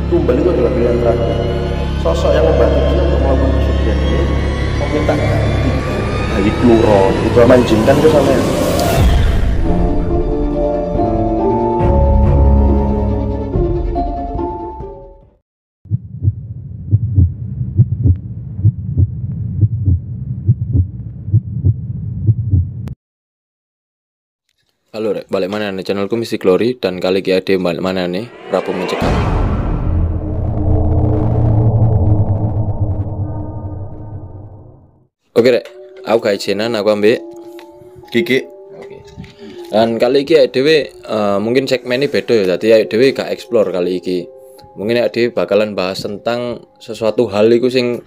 tumbal itu adalah pilihan terakhir. Sosok yang membantu dia untuk melakukan pesugihan ini meminta ganti dari kluro itu menjinkan ke sama ya. Halo rek, balik mana nih channelku Misi Glory dan kali ini ada balik mana nih Rabu Mencekam. Oke rek, aku gak izinan aku ambil Kiki. Oke. Dan kali ini dewe mungkin segmen ini beda ya, jadi dewe gak explore kali ini. Mungkin dewe bakalan bahas tentang sesuatu hal itu sing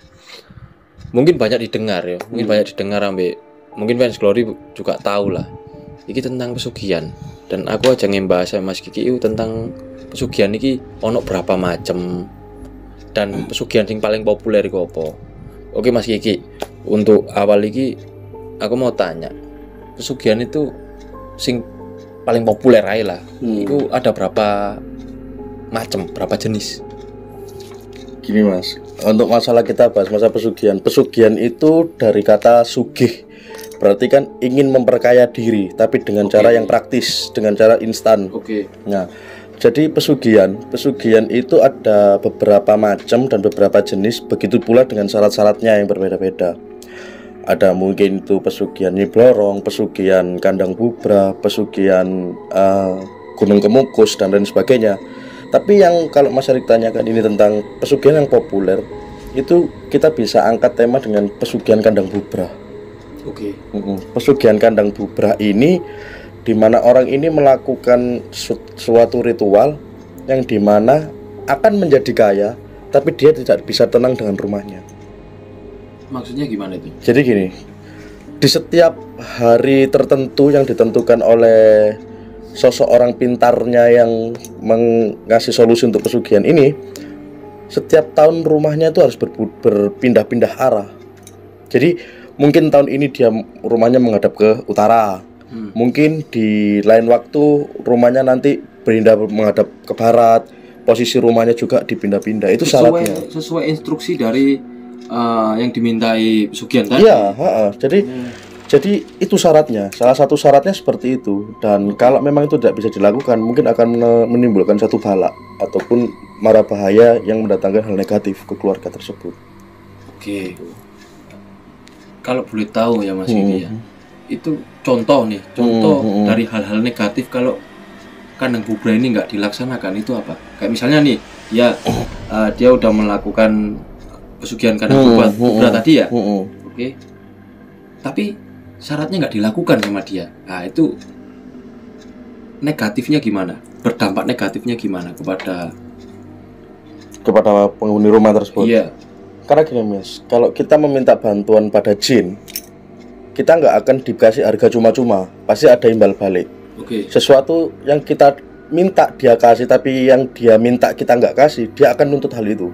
mungkin banyak didengar ya, mungkin banyak didengar ambil mungkin fans Glory juga tahu lah. Iki tentang pesugihan dan aku aja ngebahas sama Mas Kiki itu tentang pesugihan iki ono berapa macam dan pesugihan yang paling populer iku apa. Oke Mas Kiki, untuk awal iki aku mau tanya, pesugihan itu sing paling populer aja lah. Itu ada berapa macam, berapa jenis? Gini Mas, untuk masalah kita bahas masa pesugihan. Pesugihan itu dari kata sugih. Berarti kan ingin memperkaya diri, tapi dengan cara yang praktis, dengan cara instan. Nah, jadi pesugihan itu ada beberapa macam dan beberapa jenis. Begitu pula dengan syarat-syaratnya yang berbeda-beda. Ada mungkin itu pesugihan Nyi Blorong, pesugihan Kandang Bubra, pesugihan Gunung Kemukus dan lain sebagainya. Tapi yang kalau Mas Erik tanyakan ini tentang pesugihan yang populer, itu kita bisa angkat tema dengan pesugihan Kandang Bubra. Pesugihan Kandang Bubra ini dimana orang ini melakukan suatu ritual yang dimana akan menjadi kaya, tapi dia tidak bisa tenang dengan rumahnya. Maksudnya gimana itu? Jadi gini, di setiap hari tertentu yang ditentukan oleh sosok orang pintarnya yang mengasih solusi untuk pesugihan ini, setiap tahun rumahnya itu harus berpindah-pindah arah. Jadi mungkin tahun ini dia rumahnya menghadap ke utara, mungkin di lain waktu rumahnya nanti berpindah menghadap ke barat, posisi rumahnya juga dipindah-pindah. Itu syaratnya. Sesuai instruksi dari yang dimintai pesugihan tadi. Iya, jadi itu syaratnya. Salah satu syaratnya seperti itu. Dan kalau memang itu tidak bisa dilakukan, mungkin akan menimbulkan satu bala ataupun mara bahaya yang mendatangkan hal negatif ke keluarga tersebut. Oke. Kalau boleh tahu ya Mas ini ya, itu contoh dari hal-hal negatif kalau Kandang Bubra ini nggak dilaksanakan itu apa? Kayak misalnya nih, ya dia udah melakukan pesugihan Kandang Bubra tadi ya, oke. Tapi syaratnya nggak dilakukan sama dia. Nah itu negatifnya gimana? Berdampak negatifnya gimana kepada penghuni rumah tersebut? Iya. Karena gini Mas, kalau kita meminta bantuan pada jin, kita nggak akan dikasih harga cuma-cuma, pasti ada imbal balik. Sesuatu yang kita minta dia kasih, tapi yang dia minta kita nggak kasih, dia akan nuntut hal itu.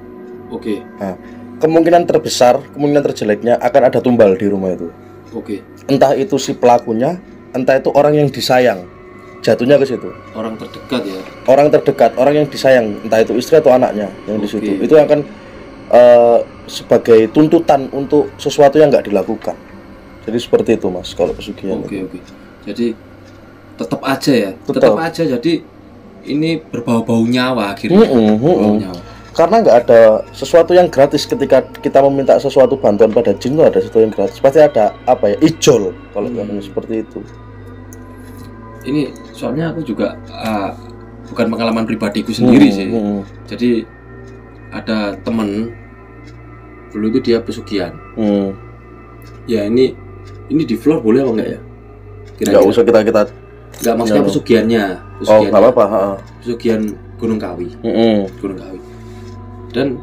Nah, kemungkinan terbesar, kemungkinan terjeleknya akan ada tumbal di rumah itu. Entah itu si pelakunya, entah itu orang yang disayang, jatuhnya ke situ. Orang terdekat ya. Orang terdekat, orang yang disayang, entah itu istri atau anaknya yang di situ. Itu akan sebagai tuntutan untuk sesuatu yang nggak dilakukan. Jadi seperti itu Mas kalau pesugihan. Jadi tetap aja ya. Tetap aja. Jadi ini berbau-bau nyawa akhirnya. Nyawa. Karena nggak ada sesuatu yang gratis. Ketika kita meminta sesuatu bantuan pada jin, itu ada sesuatu yang gratis. Pasti ada apa ya? Ijol kalau seperti itu. Ini soalnya aku juga bukan pengalaman pribadiku sendiri sih. Jadi ada temen dulu itu dia pesugihan. Ya ini di floor boleh apa enggak ya? Nggak usah kita nggak, maksudnya pesugihannya. Oh nggak apa-apa. Pesugihan Gunung Kawi. Gunung Kawi. Dan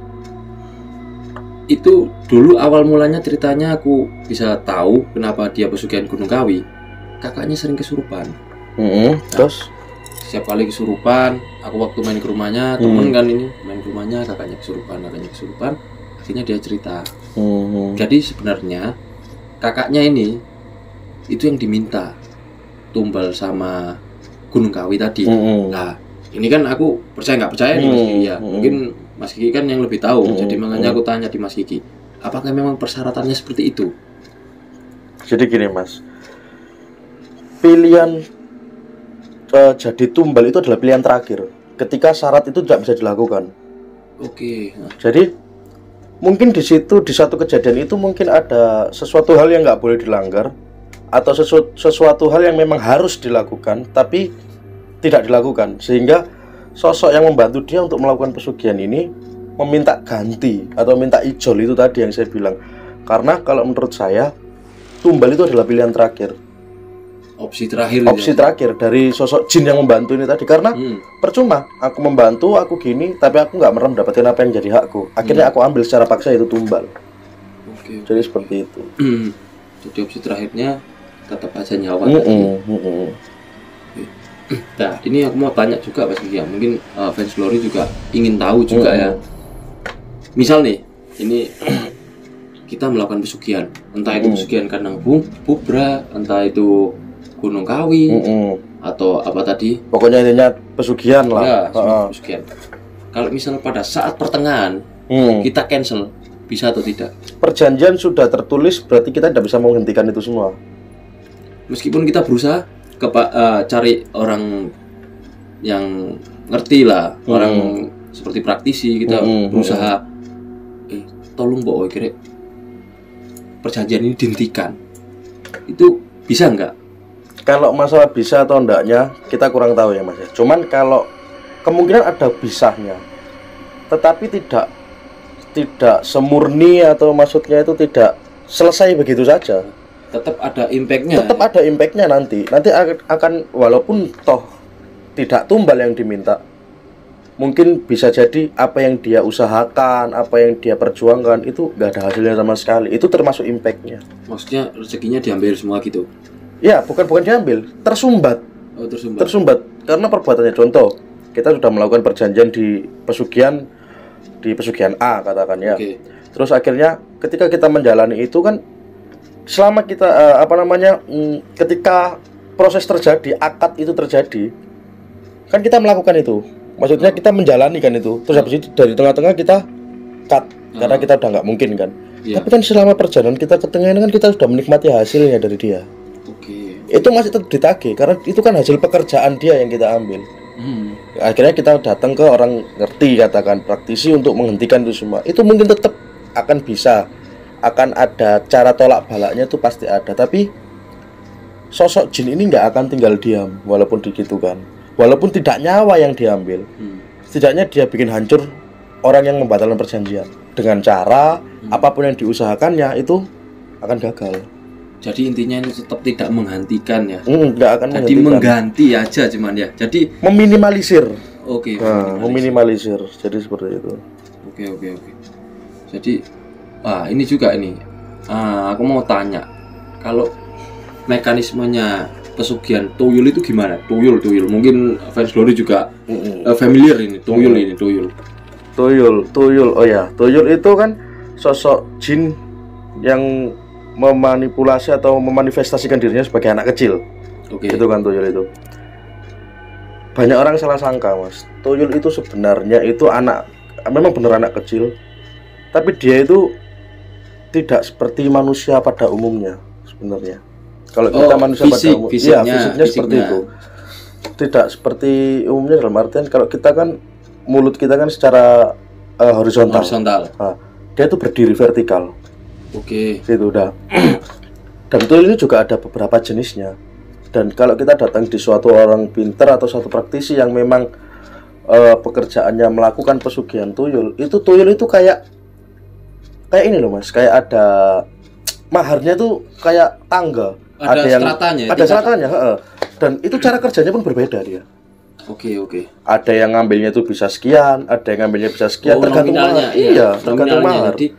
itu dulu awal mulanya ceritanya aku bisa tahu kenapa dia pesugihan Gunung Kawi. Kakaknya sering kesurupan. Terus setiap kali kesurupan, aku waktu main ke rumahnya, temen kan ini main ke rumahnya, kakaknya kesurupan, akhirnya dia cerita. Jadi sebenarnya kakaknya ini itu yang diminta tumbal sama Gunung Kawi tadi. Nah ini kan aku percaya nggak percaya nih Mas Kiki ya. Mungkin Mas Kiki kan yang lebih tahu. Jadi makanya aku tanya di Mas Kiki, apakah memang persyaratannya seperti itu? Jadi gini Mas, pilihan jadi tumbal itu adalah pilihan terakhir ketika syarat itu tidak bisa dilakukan. Oke. Jadi mungkin di situ, di satu kejadian itu mungkin ada sesuatu hal yang nggak boleh dilanggar, atau sesuatu hal yang memang harus dilakukan tapi tidak dilakukan, sehingga sosok yang membantu dia untuk melakukan pesugihan ini meminta ganti atau minta ijol, itu tadi yang saya bilang. Karena kalau menurut saya tumbal itu adalah pilihan terakhir, opsi terakhir dari sosok jin yang membantu ini tadi. Karena percuma aku membantu, aku gini, tapi aku nggak merem mendapatkan apa yang jadi hakku. Akhirnya aku ambil secara paksa, itu tumbal. Jadi seperti itu. Jadi opsi terakhirnya tetap aja nyawa. Nah, ini aku mau tanya juga Mas Kiki, mungkin fans Glory juga ingin tahu juga ya. Misal nih, ini kita melakukan pesugihan, entah itu pesugihan kandang Bubra, entah itu Gunung Kawi, atau apa tadi? Pokoknya intinya pesugihan lah. Ya, pesugihan. Kalau misal pada saat pertengahan kita cancel, bisa atau tidak? Perjanjian sudah tertulis, berarti kita tidak bisa menghentikan itu semua. Meskipun kita berusaha cari orang yang ngerti lah, orang seperti praktisi, kita berusaha tolong Mbok kira perjanjian ini dihentikan, itu bisa nggak? Kalau masalah bisa atau enggaknya kita kurang tahu ya Mas ya. Cuman kalau kemungkinan ada bisanya, tetapi tidak semurni, atau maksudnya itu tidak selesai begitu saja. Tetap ada impactnya. Tetap ada impactnya nanti akan, walaupun toh tidak tumbal yang diminta, mungkin bisa jadi apa yang dia usahakan, apa yang dia perjuangkan itu nggak ada hasilnya sama sekali. Itu termasuk impactnya. Maksudnya rezekinya diambil semua gitu? Ya, bukan diambil, tersumbat. Oh, tersumbat. Karena perbuatannya. Contoh, kita sudah melakukan perjanjian di pesugihan A katakan ya. Terus akhirnya ketika kita menjalani itu kan, selama kita ketika proses terjadi, akad itu terjadi, kan kita melakukan itu. Maksudnya kita menjalani kan itu. Terus habis itu dari tengah-tengah kita cut karena kita udah nggak mungkin kan. Tapi kan selama perjalanan kita ke tengah ini kan kita sudah menikmati hasilnya dari dia. Itu masih tetap ditagih karena itu kan hasil pekerjaan dia yang kita ambil. Akhirnya kita datang ke orang ngerti, katakan praktisi, untuk menghentikan itu semua. Itu mungkin tetap akan bisa, akan ada cara tolak balaknya, itu pasti ada. Tapi sosok jin ini nggak akan tinggal diam walaupun digitukan, walaupun tidak nyawa yang diambil. Setidaknya dia bikin hancur orang yang membatalkan perjanjian dengan cara apapun yang diusahakannya, itu akan gagal. Jadi intinya ini tetap tidak menghentikan ya. Tidak akan jadi mengganti aja cuman ya. Jadi meminimalisir. Meminimalisir. Jadi seperti itu. Oke. Jadi ini juga ini. Aku mau tanya, kalau mekanismenya pesugihan tuyul itu gimana? Tuyul. Mungkin fans Glory juga familiar ini. Tuyul. Oh ya, tuyul itu kan sosok jin yang memanipulasi atau memanifestasikan dirinya sebagai anak kecil. Itu kan tuyul itu. Banyak orang salah sangka Mas, tuyul itu sebenarnya itu memang benar anak kecil, tapi dia itu tidak seperti manusia pada umumnya sebenarnya. Kalau kita manusia pada umumnya, fisiknya seperti itu. Tidak seperti umumnya dalam artian kalau kita kan mulut kita kan secara horizontal. Dia itu berdiri vertikal. Gitu udah. Dan tuyul ini juga ada beberapa jenisnya. Dan kalau kita datang di suatu orang pintar atau suatu praktisi yang memang pekerjaannya melakukan pesugihan tuyul itu kayak ini loh Mas, kayak ada maharnya tuh kayak tangga. Ada stratanya. Dan itu cara kerjanya pun berbeda dia. Ada yang ngambilnya itu bisa sekian, ada yang ngambilnya bisa sekian, tergantung mahar. Tergantung mahar. Jadi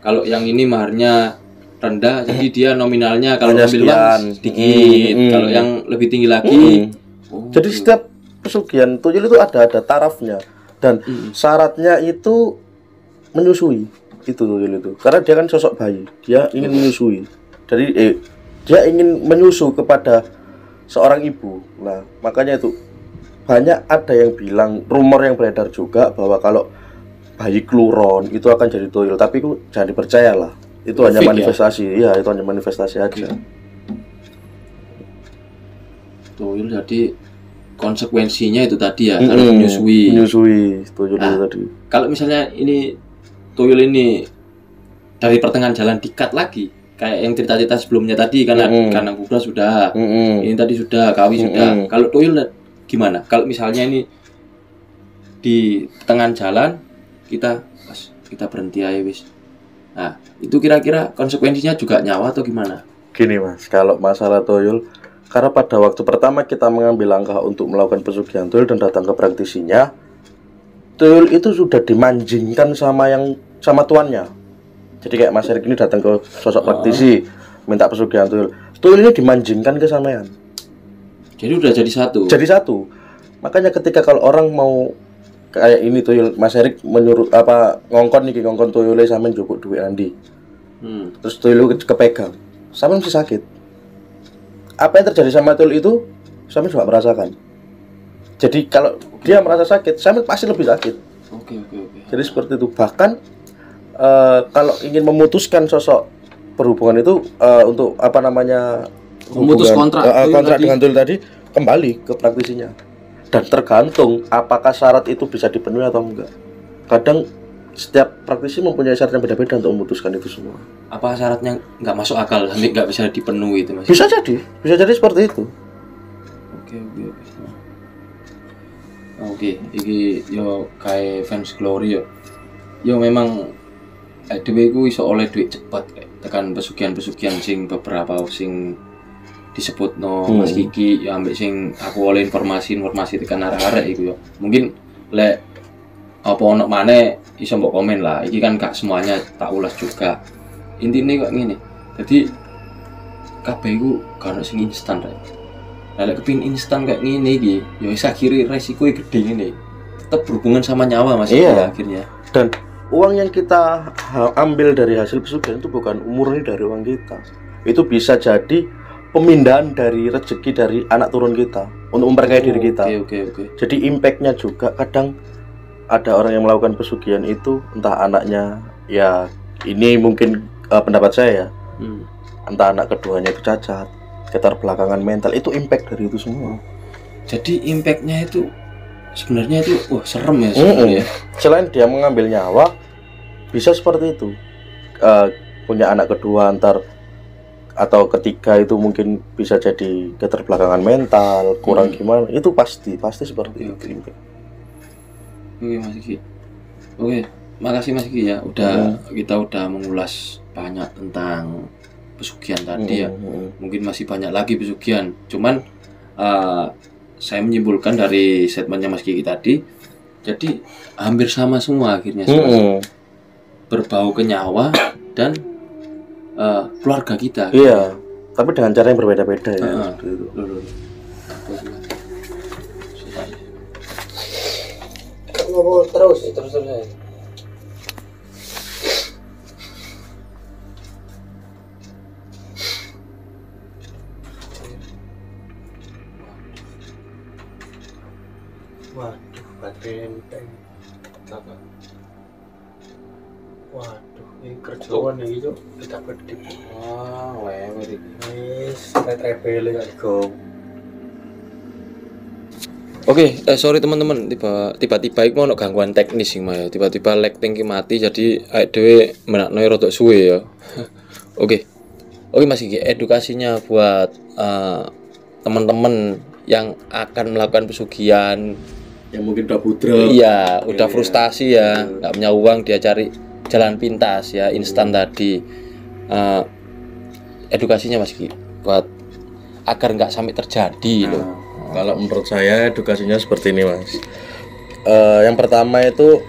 kalau yang ini maharnya rendah, jadi dia nominalnya kalau ngambil uang sedikit. Kalau yang lebih tinggi lagi. Jadi setiap pesugihan tuyul itu ada tarafnya, dan syaratnya itu menyusui. Itu tuyul itu. Karena dia kan sosok bayi, dia ingin menyusui. Jadi dia ingin menyusu kepada seorang ibu. Nah, makanya itu banyak ada yang bilang, rumor yang beredar juga bahwa kalau bayi kluron itu akan jadi tuyul, tapi itu jangan dipercaya lah. Itu hanya Fake, manifestasi. Iya, itu hanya manifestasi aja. Tuyul jadi konsekuensinya itu tadi ya, kalau menyusui tuyul itu tadi. Kalau misalnya ini tuyul ini dari pertengahan jalan dikat lagi, kayak yang cerita-cerita sebelumnya tadi karena kuda sudah, ini tadi sudah, kawi sudah. Kalau tuyul gimana? Kalau misalnya ini di tengah jalan kita berhenti aja wis. Nah, itu kira-kira konsekuensinya juga nyawa atau gimana? Gini Mas, kalau masalah tuyul, karena pada waktu pertama kita mengambil langkah untuk melakukan pesugihan tuyul dan datang ke praktisinya, tuyul itu sudah dimanjingkan sama tuannya. Jadi kayak Mas Erik ini datang ke sosok praktisi minta pesugihan tuyul. Tuyul ini dimanjingkan ke sampean. Jadi udah jadi satu. Jadi satu. Makanya ketika kalau orang mau kayak ini tuyul, Mas Erik menyuruh ngongkon tuyulnya sampean njupuk duit Andi. Terus tuyul kepegang. Sampean mesti sakit. Apa yang terjadi sama tuyul itu sampean juga merasakan. Jadi kalau dia merasa sakit, sampean pasti lebih sakit. Oke. Jadi seperti itu. Bahkan kalau ingin memutuskan sosok berhubungan itu untuk memutus kontrak dengan tuyul tadi, kembali ke praktisinya. Dan tergantung apakah syarat itu bisa dipenuhi atau enggak. Kadang setiap praktisi mempunyai syarat yang beda-beda untuk memutuskan itu semua. Apa syaratnya nggak masuk akal sampai nggak bisa dipenuhi itu Mas? Bisa jadi seperti itu. Oke, iki yo kayak fans glory yo memang dhewe iku iso oleh duit cepat kayak tekan pesugihan sing beberapa sing disebutno Mas Kiki ya ambek sing aku oleh informasi tekan arek-arek iku yo. Mungkin lek apa ono maneh iso mbok komen lah. Iki kan gak semuanya tak ulas juga. Intine kok ngene. Jadi kabeh iku gak ono sing instan rek. Lah lek kepengin instan kayak ngene iki, ya wis akhire resiko gede ngene. Tetap berhubungan sama nyawa Mas ya akhirnya. Dan uang yang kita ambil dari hasil pesugihan itu bukan murni dari uang kita. Itu bisa jadi pemindahan dari rezeki dari anak turun kita untuk memperkaya diri kita. Oke. Jadi impactnya juga kadang ada orang yang melakukan pesugihan itu entah anaknya ya ini mungkin pendapat saya ya, entah anak keduanya itu cacat, keterbelakangan mental, itu impact dari itu semua. Jadi impactnya itu sebenarnya itu serem ya sebenarnya. Selain dia mengambil nyawa, bisa seperti itu. Punya anak kedua atau ketiga itu mungkin bisa jadi keterbelakangan mental, kurang gimana, itu pasti seperti itu. Oke Mas Kiki. Oke, makasih Mas Kiki ya kita udah mengulas banyak tentang pesugihan tadi ya. Mungkin masih banyak lagi pesugihan. Cuman saya menyimpulkan dari statementnya Mas Kiki tadi, jadi hampir sama semua akhirnya berbau ke nyawa dan keluarga kita. Iya, tapi dengan cara yang berbeda-beda ya. Ngomong terus aja. Waduh, benteng. Apa? Waduh, ini kerjaan nih itu kita kedip. Wah, wewe iki. Wis, rebel gak go. Oke, sorry teman-teman, tiba-tiba iku ono gangguan teknis sih Maya. Tiba-tiba lag tinggi mati jadi awake dhewe menakno rodok suwe ya. Oke, Mas Kiki, edukasinya buat teman-teman yang akan melakukan pesugihan Yang mungkin udah budrek. Iya, udah frustasi ya, nggak punya uang, dia cari jalan pintas ya, instan tadi. Edukasinya Mas Kiki buat agar nggak sampai terjadi loh. Kalau menurut saya edukasinya seperti ini Mas. Yang pertama itu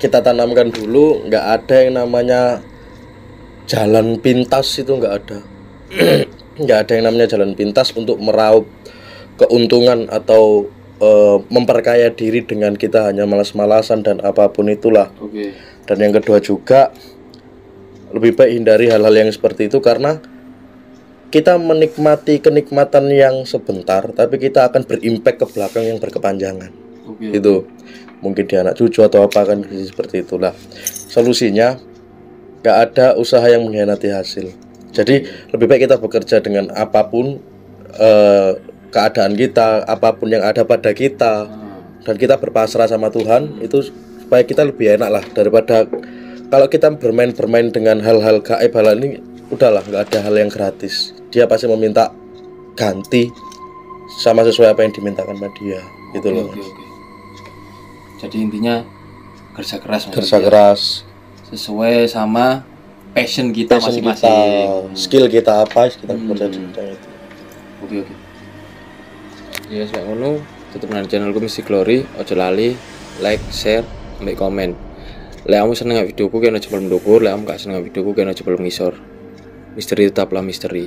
kita tanamkan dulu, nggak ada yang namanya jalan pintas, itu nggak ada. Nggak ada yang namanya jalan pintas untuk meraup keuntungan atau memperkaya diri dengan kita hanya malas-malasan dan apapun itulah. Dan yang kedua juga lebih baik hindari hal-hal yang seperti itu, karena kita menikmati kenikmatan yang sebentar, tapi kita akan berimpact ke belakang yang berkepanjangan. Itu. mungkin dia anak cucu atau apa kan seperti itulah. Solusinya nggak ada usaha yang mengkhianati hasil. Jadi lebih baik kita bekerja dengan apapun keadaan kita, apapun yang ada pada kita, dan kita berpasrah sama Tuhan, itu supaya kita lebih enak lah daripada kalau kita bermain dengan hal-hal gaib hal ini. Udahlah, nggak ada hal yang gratis. Dia pasti meminta ganti sama sesuai apa yang dimintakan sama dia, gitu loh. Oke. Jadi intinya kerja keras, Kerja keras, sesuai sama passion kita passion masing-masing. kita, skill kita apa, kita bekerja di bidang itu. Oke. Ya sampai ngono, tutup nang channelku Misi Glory, ojo lali like, share, ambek komen. Lek kamu seneng videoku kena jebol mendukung, lek kamu gak seneng videoku kena jebol ngisor. Misteri tetaplah misteri.